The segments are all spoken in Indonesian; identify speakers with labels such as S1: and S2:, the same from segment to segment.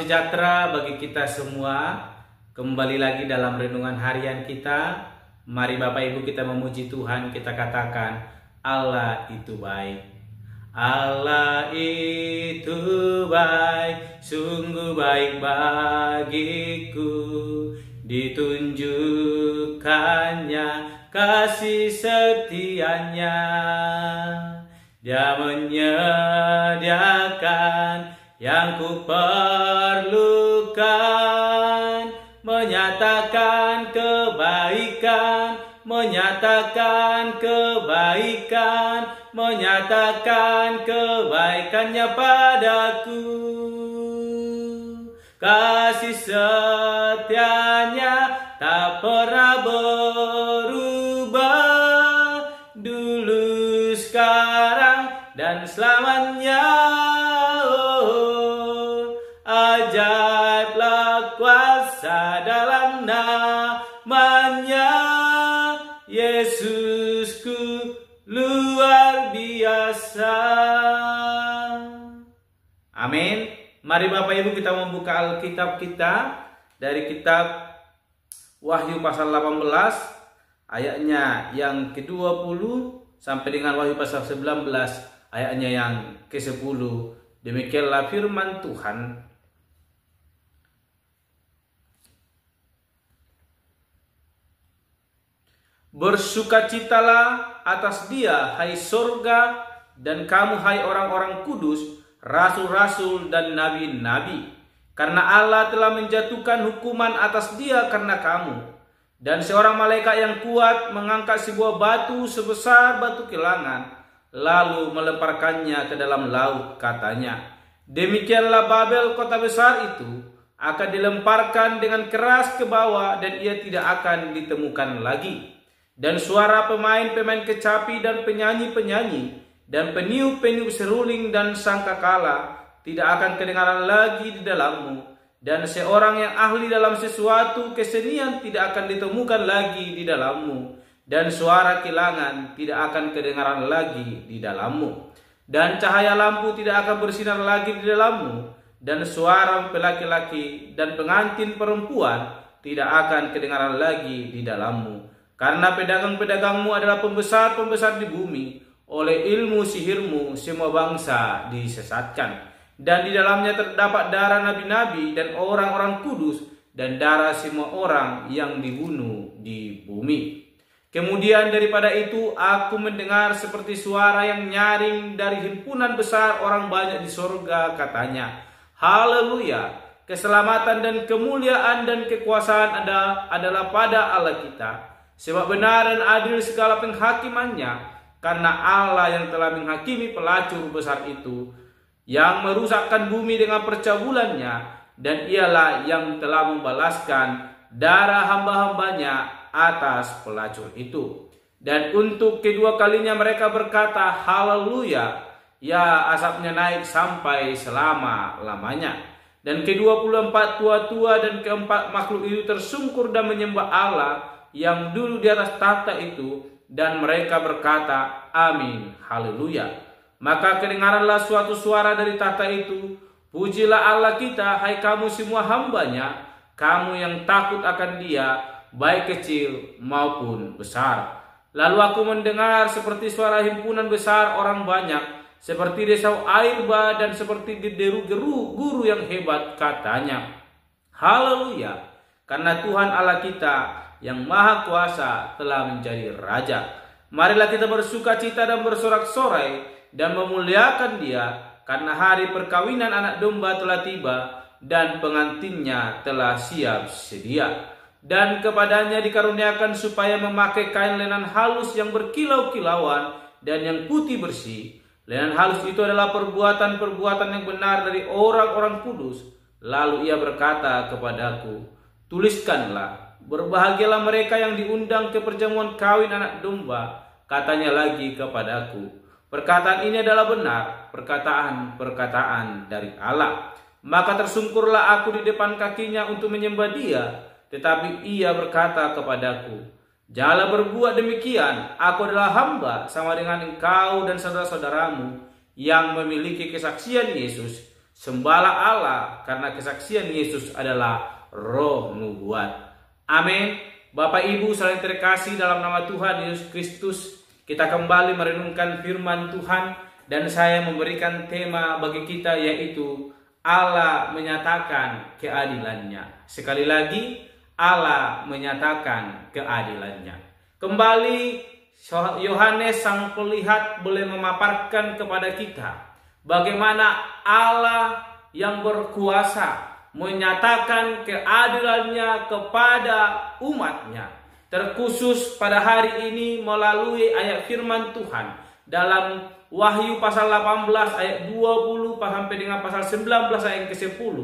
S1: sejahtera bagi kita semua. Kembali lagi dalam renungan harian kita. Mari Bapak Ibu kita memuji Tuhan, kita katakan Allah itu baik. Allah itu baik, sungguh baik bagiku. Ditunjukkannya kasih setianya. Dia menyediakan yang ku perlukan, menyatakan kebaikan, menyatakan kebaikan, menyatakan kebaikannya padaku. Kasih setianya tak pernah berubah, dulu, sekarang, dan selamanya. Ajaiblah kuasa dalam namanya, Yesusku luar biasa. Amin. Mari Bapak Ibu kita membuka Alkitab kita dari kitab Wahyu pasal 18 ayatnya yang ke-20 sampai dengan Wahyu pasal 19 ayatnya yang ke-10. Demikianlah firman Tuhan. Bersukacitalah atas Dia, hai surga, dan kamu, hai orang-orang kudus, rasul-rasul dan nabi-nabi, karena Allah telah menjatuhkan hukuman atas Dia karena kamu. Dan seorang malaikat yang kuat mengangkat sebuah batu sebesar batu kilangan, lalu melemparkannya ke dalam laut, katanya, demikianlah Babel, kota besar itu, akan dilemparkan dengan keras ke bawah, dan ia tidak akan ditemukan lagi. Dan suara pemain-pemain kecapi dan penyanyi-penyanyi dan peniup-peniup seruling dan sangkakala tidak akan kedengaran lagi di dalammu. Dan seorang yang ahli dalam sesuatu kesenian tidak akan ditemukan lagi di dalammu. Dan suara kilangan tidak akan kedengaran lagi di dalammu. Dan cahaya lampu tidak akan bersinar lagi di dalammu. Dan suara laki-laki dan pengantin perempuan tidak akan kedengaran lagi di dalammu. Karena pedagang-pedagangmu adalah pembesar-pembesar di bumi. Oleh ilmu sihirmu semua bangsa disesatkan. Dan di dalamnya terdapat darah nabi-nabi dan orang-orang kudus, dan darah semua orang yang dibunuh di bumi. Kemudian daripada itu aku mendengar seperti suara yang nyaring dari himpunan besar orang banyak di sorga, katanya, haleluya, keselamatan dan kemuliaan dan kekuasaan adalah pada Allah kita. Sebab benar dan adil segala penghakimannya, karena Allah yang telah menghakimi pelacur besar itu, yang merusakkan bumi dengan percabulannya, dan ialah yang telah membalaskan darah hamba-hambanya atas pelacur itu. Dan untuk kedua kalinya mereka berkata, haleluya, ya asapnya naik sampai selama-lamanya. Dan ke-24 tua-tua dan keempat makhluk itu tersungkur dan menyembah Allah yang dulu di atas tahta itu, dan mereka berkata, amin, haleluya. Maka kedengaranlah suatu suara dari tahta itu, pujilah Allah kita, hai kamu semua hambanya, kamu yang takut akan Dia, baik kecil maupun besar. Lalu aku mendengar seperti suara himpunan besar orang banyak, seperti desau air bah, dan seperti deru-geru guru yang hebat, katanya, haleluya, karena Tuhan Allah kita yang maha kuasa telah menjadi raja. Marilah kita bersukacita dan bersorak-sorai dan memuliakan Dia, karena hari perkawinan anak domba telah tiba, dan pengantinnya telah siap sedia. Dan kepadanya dikaruniakan supaya memakai kain lenan halus yang berkilau-kilauan dan yang putih bersih. Lenan halus itu adalah perbuatan-perbuatan yang benar dari orang-orang kudus. Lalu ia berkata kepadaku, tuliskanlah, berbahagialah mereka yang diundang ke perjamuan kawin anak domba. Katanya lagi kepadaku, perkataan ini adalah benar, perkataan-perkataan dari Allah. Maka tersungkurlah aku di depan kakinya untuk menyembah Dia. Tetapi ia berkata kepadaku, janganlah berbuat demikian, aku adalah hamba sama dengan engkau dan saudara-saudaramu yang memiliki kesaksian Yesus. Sembahlah Allah karena kesaksian Yesus adalah roh nubuat. Amin. Bapak Ibu saling terkasih dalam nama Tuhan Yesus Kristus, kita kembali merenungkan firman Tuhan dan saya memberikan tema bagi kita yaitu Allah menyatakan keadilannya. Sekali lagi, Allah menyatakan keadilannya. Kembali Yohanes sang pelihat boleh memaparkan kepada kita bagaimana Allah yang berkuasa menyatakan keadilannya kepada umatnya. Terkhusus pada hari ini melalui ayat firman Tuhan dalam Wahyu pasal 18 ayat 20 sampai dengan pasal 19 ayat ke-10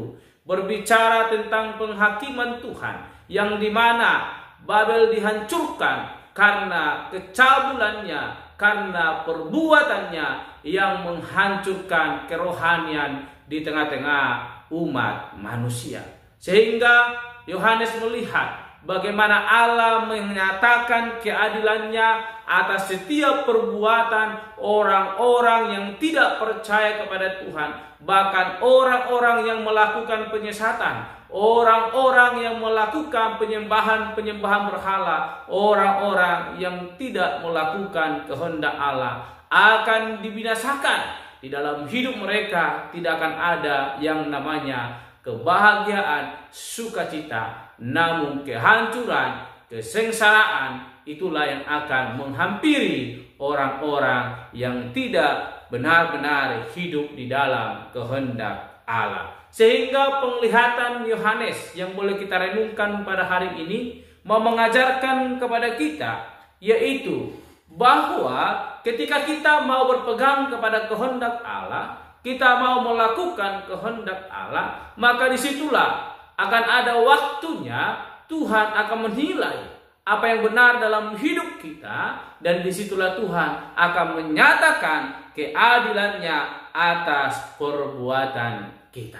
S1: berbicara tentang penghakiman Tuhan yang dimana Babel dihancurkan karena kecabulannya, karena perbuatannya yang menghancurkan kerohanian di tengah-tengah umat manusia. Sehingga Yohanes melihat bagaimana Allah menyatakan keadilannya atas setiap perbuatan orang-orang yang tidak percaya kepada Tuhan, bahkan orang-orang yang melakukan penyesatan, orang-orang yang melakukan penyembahan berhala, orang-orang yang tidak melakukan kehendak Allah akan dibinasakan. Di dalam hidup mereka tidak akan ada yang namanya kebahagiaan, sukacita, namun kehancuran, kesengsaraan itulah yang akan menghampiri orang-orang yang tidak benar-benar hidup di dalam kehendak Allah. Sehingga penglihatan Yohanes yang boleh kita renungkan pada hari ini mau mengajarkan kepada kita yaitu bahwa ketika kita mau berpegang kepada kehendak Allah, kita mau melakukan kehendak Allah, maka disitulah akan ada waktunya Tuhan akan menilai apa yang benar dalam hidup kita, dan disitulah Tuhan akan menyatakan keadilannya atas perbuatan kita.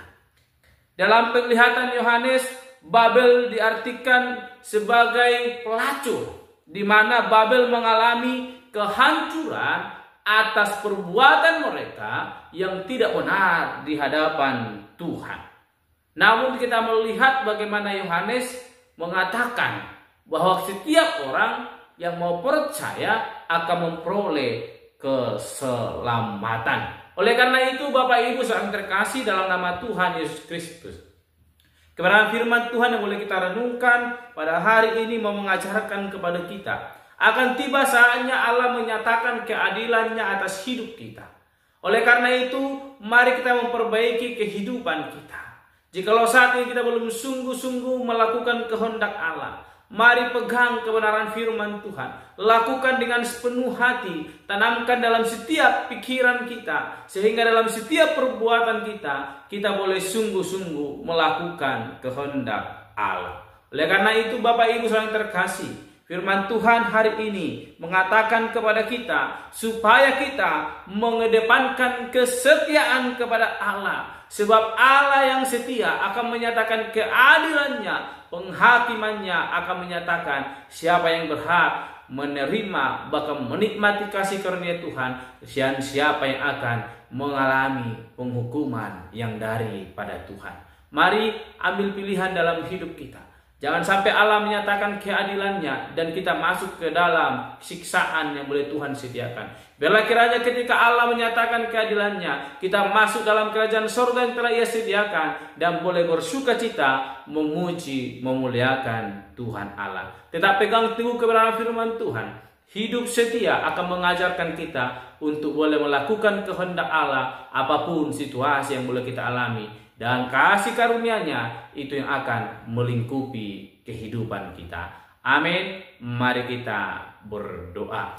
S1: Dalam penglihatan Yohanes, Babel diartikan sebagai pelacur, di mana Babel mengalami kehancuran atas perbuatan mereka yang tidak benar di hadapan Tuhan. Namun kita melihat bagaimana Yohanes mengatakan bahwa setiap orang yang mau percaya akan memperoleh keselamatan. Oleh karena itu Bapak Ibu saling terkasih dalam nama Tuhan Yesus Kristus, kebenaran firman Tuhan yang boleh kita renungkan pada hari ini mau mengajarkan kepada kita akan tiba saatnya Allah menyatakan keadilannya atas hidup kita. Oleh karena itu mari kita memperbaiki kehidupan kita. Jikalau saat ini kita belum sungguh-sungguh melakukan kehendak Allah, mari pegang kebenaran firman Tuhan, lakukan dengan sepenuh hati, tanamkan dalam setiap pikiran kita, sehingga dalam setiap perbuatan kita boleh sungguh-sungguh melakukan kehendak Allah. Oleh karena itu Bapak Ibu saudara terkasih, firman Tuhan hari ini mengatakan kepada kita supaya kita mengedepankan kesetiaan kepada Allah. Sebab Allah yang setia akan menyatakan keadilannya, penghakimannya akan menyatakan siapa yang berhak menerima bahkan menikmati kasih karunia Tuhan, dan siapa yang akan mengalami penghukuman yang daripada Tuhan. Mari ambil pilihan dalam hidup kita. Jangan sampai Allah menyatakan keadilannya dan kita masuk ke dalam siksaan yang boleh Tuhan sediakan. Biarlah kiranya ketika Allah menyatakan keadilannya, kita masuk dalam kerajaan surga yang telah Ia sediakan dan boleh bersukacita memuji, memuliakan Tuhan Allah. Tetap pegang teguh kebenaran firman Tuhan. Hidup setia akan mengajarkan kita untuk boleh melakukan kehendak Allah apapun situasi yang boleh kita alami. Dan kasih karunia-Nya itu yang akan melingkupi kehidupan kita. Amin. Mari kita berdoa.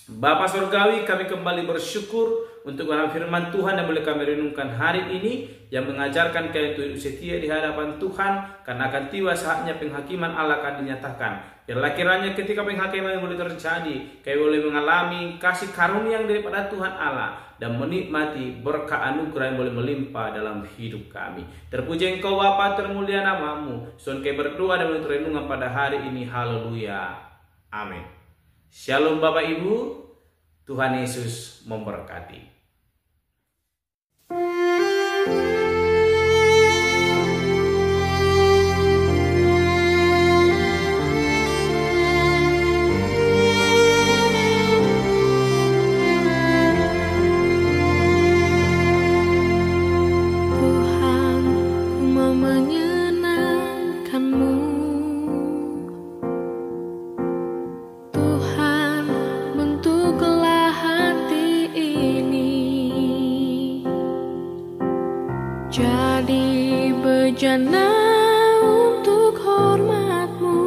S1: Bapa Surgawi, kami kembali bersyukur untuk firman Tuhan yang boleh kami renungkan hari ini, yang mengajarkan kami untuk hidup setia di hadapan Tuhan, karena akan tiba saatnya penghakiman Allah akan dinyatakan. Biarlah kiranya ketika penghakiman yang boleh terjadi, kami boleh mengalami kasih karunia yang daripada Tuhan Allah dan menikmati berkah anugerah yang boleh melimpah dalam hidup kami. Terpuji Engkau Bapa, termulia nama-Mu. Soal kami berdoa dan menuntut renungan pada hari ini. Haleluya. Amin. Shalom Bapak Ibu. Tuhan Yesus memberkati.
S2: karena untuk hormatmu.